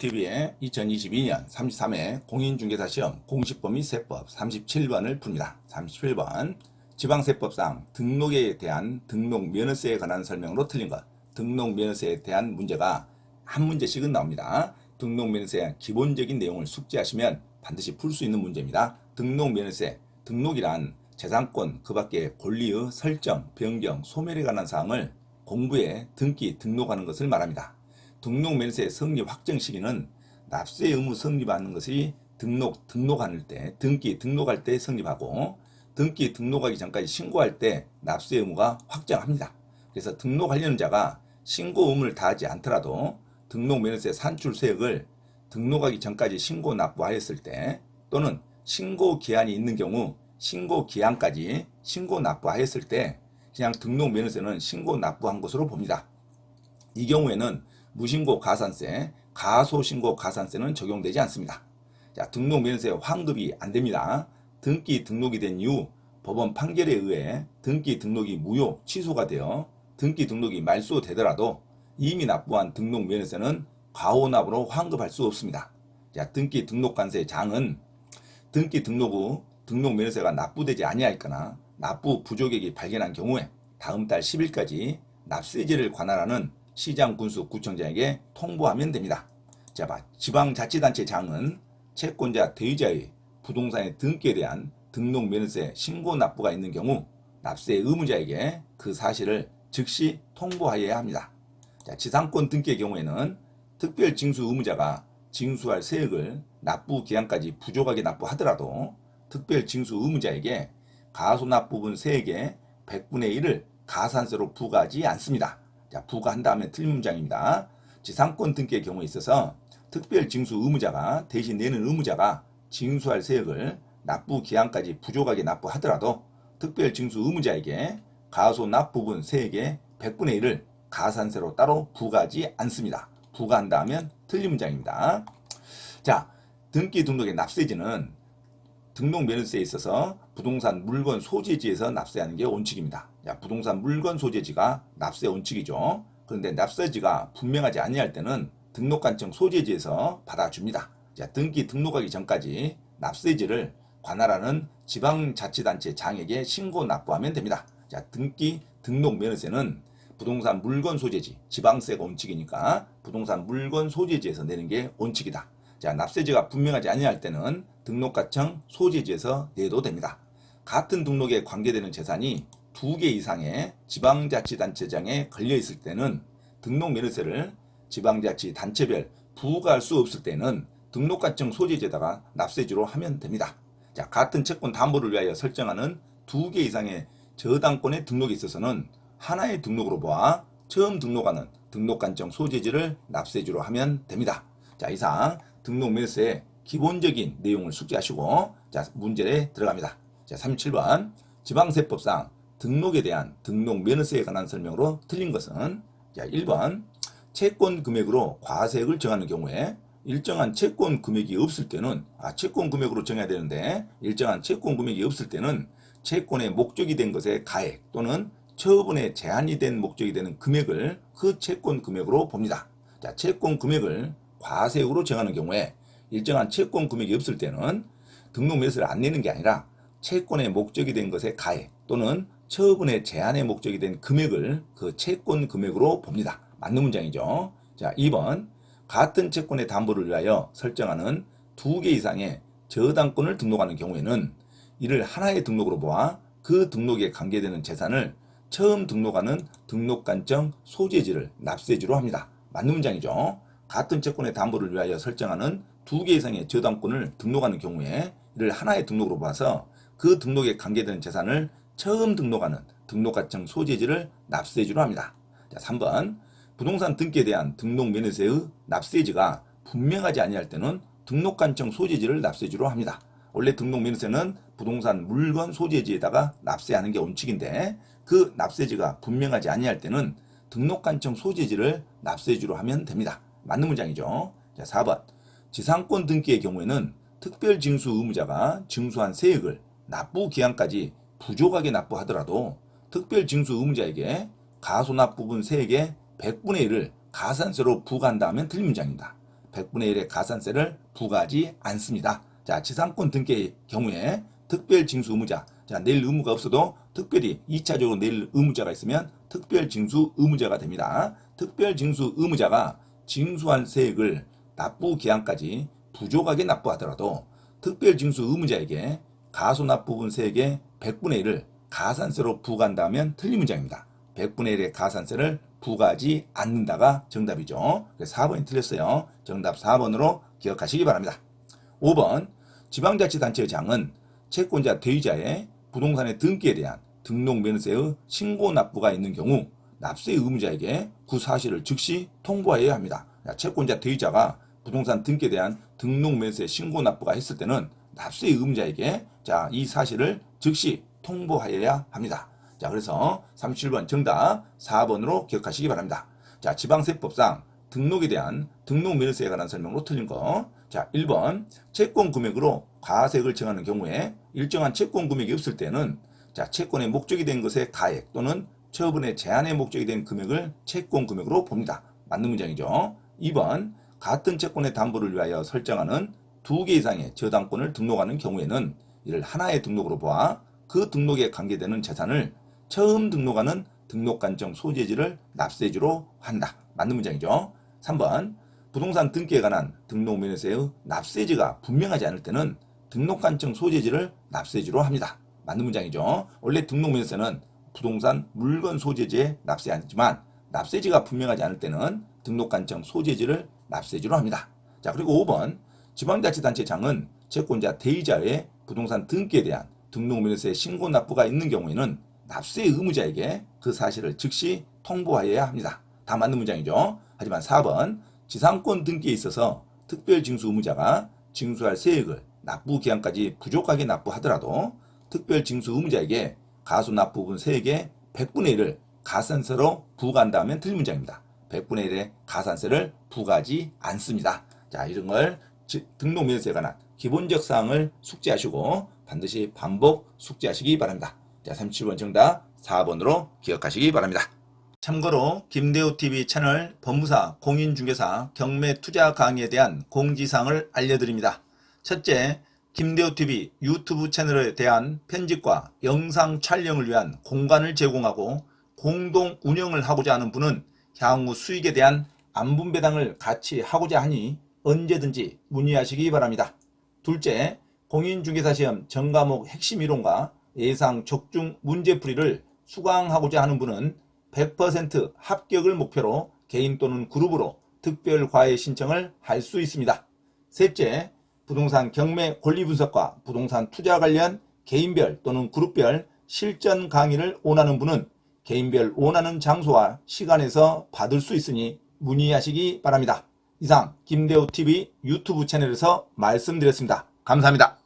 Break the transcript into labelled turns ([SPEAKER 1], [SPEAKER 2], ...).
[SPEAKER 1] TV의 2022년 33회 공인중개사 시험 공시법 및 세법 37번을 풉니다. 37번 지방세법상 등록에 대한 등록면허세에 관한 설명으로 틀린 것. 등록면허세에 대한 문제가 한 문제씩은 나옵니다. 등록면허세의 기본적인 내용을 숙지하시면 반드시 풀 수 있는 문제입니다. 등록면허세, 등록이란 재산권, 그 밖에 권리의 설정, 변경, 소멸에 관한 사항을 공부에 등기, 등록하는 것을 말합니다. 등록면허세 성립 확정 시기는 납세 의무 성립하는 것이 등록할 때, 등록할 때 성립하고 등록하기 전까지 신고할 때 납세 의무가 확정합니다. 그래서 등록하려는 자가 신고 의무를 다하지 않더라도 등록면허세 산출세액을 등록하기 전까지 신고 납부하였을 때 또는 신고 기한이 있는 경우 신고 기한까지 신고 납부하였을 때 그냥 등록면허세는 신고 납부한 것으로 봅니다. 이 경우에는 무신고 가산세, 가소신고 가산세는 적용되지 않습니다. 자, 등록면허세 환급이 안 됩니다. 등록이 된 이후 법원 판결에 의해 등록이 무효, 취소가 되어 등록이 말소되더라도 이미 납부한 등록면허세는 과호납으로 환급할 수 없습니다. 자, 등록관세 장은 등록 후 등록면허세가 납부되지 아니하였거나 납부 부족액이 발견한 경우에 다음 달 10일까지 납세제를 관할하는 시장 군수 구청장에게 통보하면 됩니다. 자, 지방자치단체 장은 채권자 대유자의 부동산의 등기에 대한 등록면허세 신고 납부가 있는 경우 납세 의무자에게 그 사실을 즉시 통보하여야 합니다. 자, 지상권 등기의 경우에는 특별징수 의무자가 징수할 세액을 납부 기한까지 부족하게 납부하더라도 특별징수 의무자에게 가소납 부분 세액의 100분의 1을 가산세로 부과하지 않습니다. 자, 부과한다면 틀린 문장입니다. 지상권 등기의 경우에 있어서 특별징수 의무자가 대신 내는 의무자가 징수할 세액을 납부 기한까지 부족하게 납부하더라도 특별징수 의무자에게 가소납 부분 세액의 100분의 1을 가산세로 따로 부과하지 않습니다. 부과한다면 틀린 문장입니다. 자, 등록의 납세지는 등록면허세에 있어서 부동산 물건 소재지에서 납세하는 게 원칙입니다. 자, 부동산 물건 소재지가 납세 원칙이죠. 그런데 납세지가 분명하지 아니할 때는 등록관청 소재지에서 받아줍니다. 자, 등록하기 전까지 납세지를 관할하는 지방자치단체 장에게 신고 납부하면 됩니다. 자, 등록면허세는 부동산 물건 소재지, 지방세가 원칙이니까 부동산 물건 소재지에서 내는 게 원칙이다. 자, 납세지가 분명하지 아니할 때는 등록관청 소재지에서 내도 됩니다. 같은 등록에 관계되는 재산이 2개 이상의 지방자치단체장에 걸려있을 때는 등록면허세를 지방자치단체별 부과할 수 없을 때는 등록관청 소재지에다가 납세지로 하면 됩니다. 자, 같은 채권 담보를 위하여 설정하는 2개 이상의 저당권의 등록에 있어서는 하나의 등록으로 보아 처음 등록하는 등록관청 소재지를 납세지로 하면 됩니다. 자, 이상 등록면허세의 기본적인 내용을 숙지하시고 자, 문제에 들어갑니다. 자, 37번 지방세법상 등록에 대한 등록면허세에 관한 설명으로 틀린 것은 자, 1번 채권 금액으로 과세액을 정하는 경우에 일정한 채권 금액이 없을 때는 채권 금액으로 정해야 되는데 일정한 채권 금액이 없을 때는 채권의 목적이 된 것의 가액 또는 처분에 제한이 된 목적이 되는 금액을 그 채권 금액으로 봅니다. 자, 채권 금액을 과세액으로 정하는 경우에 일정한 채권 금액이 없을 때는 등록면허세를 안 내는 게 아니라 채권의 목적이 된 것의 가액 또는 처분의 제한의 목적이 된 금액을 그 채권 금액으로 봅니다. 맞는 문장이죠. 자, 2번 같은 채권의 담보를 위하여 설정하는 2개 이상의 저당권을 등록하는 경우에는 이를 하나의 등록으로 보아 그 등록에 관계되는 재산을 처음 등록하는 등록관청 소재지를 납세지로 합니다. 맞는 문장이죠. 같은 채권의 담보를 위하여 설정하는 2개 이상의 저당권을 등록하는 경우에 이를 하나의 등록으로 봐서 그 등록에 관계되는 재산을 처음 등록하는 등록관청 소재지를 납세지로 합니다. 자, 3번 부동산 등기에 대한 등록면허세의 납세지가 분명하지 아니할 때는 등록관청 소재지를 납세지로 합니다. 원래 등록면허세는 부동산 물건 소재지에다가 납세하는 게 원칙인데 그 납세지가 분명하지 아니할 때는 등록관청 소재지를 납세지로 하면 됩니다. 맞는 문장이죠. 자, 4번 지상권 등기의 경우에는 특별징수 의무자가 징수한 세액을 납부 기한까지 부족하게 납부하더라도 특별징수 의무자에게 가소납 부분 세액의 100분의 1을 가산세로 부과한다 하면 틀린 문장입니다. 100분의 1의 가산세를 부과하지 않습니다. 자, 지상권 등기의 경우에 특별징수 의무자, 자, 낼 의무가 없어도 특별히 2차적으로 낼 의무자가 있으면 특별징수 의무자가 됩니다. 특별징수 의무자가 징수한 세액을 납부 기한까지 부족하게 납부하더라도 특별징수 의무자에게 가소납부분 세액의 100분의 1을 가산세로 부과한다면 틀린 문장입니다. 100분의 1의 가산세를 부과하지 않는다가 정답이죠. 그래서 4번이 틀렸어요. 정답 4번으로 기억하시기 바랍니다. 5번 지방자치단체장은 채권자 대유자의 부동산의 등기에 대한 등록면세의 신고 납부가 있는 경우 납세 의무자에게 그 사실을 즉시 통보하여야 합니다. 채권자 대유자가 부동산 등기에 대한 등록면세 신고 납부가 있을 때는 납세 의무자에게 자, 이 사실을 즉시 통보하여야 합니다. 자, 그래서 37번 정답 4번으로 기억하시기 바랍니다. 자, 지방세법상 등록에 대한 등록면세에 관한 설명으로 틀린 거. 자, 1번 채권 금액으로 과세액을 정하는 경우에 일정한 채권 금액이 없을 때는 자, 채권의 목적이 된 것의 가액 또는 처분의 제한의 목적이 된 금액을 채권 금액으로 봅니다. 맞는 문장이죠. 2번 같은 채권의 담보를 위하여 설정하는 2개 이상의 저당권을 등록하는 경우에는 이를 하나의 등록으로 보아 그 등록에 관계되는 재산을 처음 등록하는 등록관청 소재지를 납세지로 한다. 맞는 문장이죠. 3번 부동산 등기에 관한 등록면세의 납세지가 분명하지 않을 때는 등록관청 소재지를 납세지로 합니다. 맞는 문장이죠. 원래 등록면세는 부동산 물건 소재지에 납세하지만 납세지가 분명하지 않을 때는 등록관청 소재지를 납세지로 합니다. 자, 그리고 5번 지방자치단체장은 채권자 대유자의 부동산 등기에 대한 등록면세 신고 납부가 있는 경우에는 납세 의무자에게 그 사실을 즉시 통보하여야 합니다. 다 맞는 문장이죠. 하지만 4번 지상권 등기에 있어서 특별징수 의무자가 징수할 세액을 납부 기한까지 부족하게 납부하더라도 특별징수 의무자에게 가소납부분 세액의 100분의 1을 가산세로 부과한다면 틀린 문장입니다. 100분의 1의 가산세를 부과하지 않습니다. 자, 이런 걸 등록면세에 관한 기본적 사항을 숙지하시고 반드시 반복 숙지하시기 바랍니다. 자, 37번 정답 4번으로 기억하시기 바랍니다. 참고로 김대호TV 채널 법무사, 공인중개사, 경매 투자 강의에 대한 공지사항을 알려드립니다. 첫째, 김대호TV 유튜브 채널에 대한 편집과 영상 촬영을 위한 공간을 제공하고 공동 운영을 하고자 하는 분은 향후 수익에 대한 안분배당을 같이 하고자 하니 언제든지 문의하시기 바랍니다. 둘째, 공인중개사 시험 전과목 핵심 이론과 예상 적중 문제풀이를 수강하고자 하는 분은 100% 합격을 목표로 개인 또는 그룹으로 특별 과외 신청을 할 수 있습니다. 셋째, 부동산 경매 권리 분석과 부동산 투자 관련 개인별 또는 그룹별 실전 강의를 원하는 분은 개인별 원하는 장소와 시간에서 받을 수 있으니 문의하시기 바랍니다. 이상 김대호TV 유튜브 채널에서 말씀드렸습니다. 감사합니다.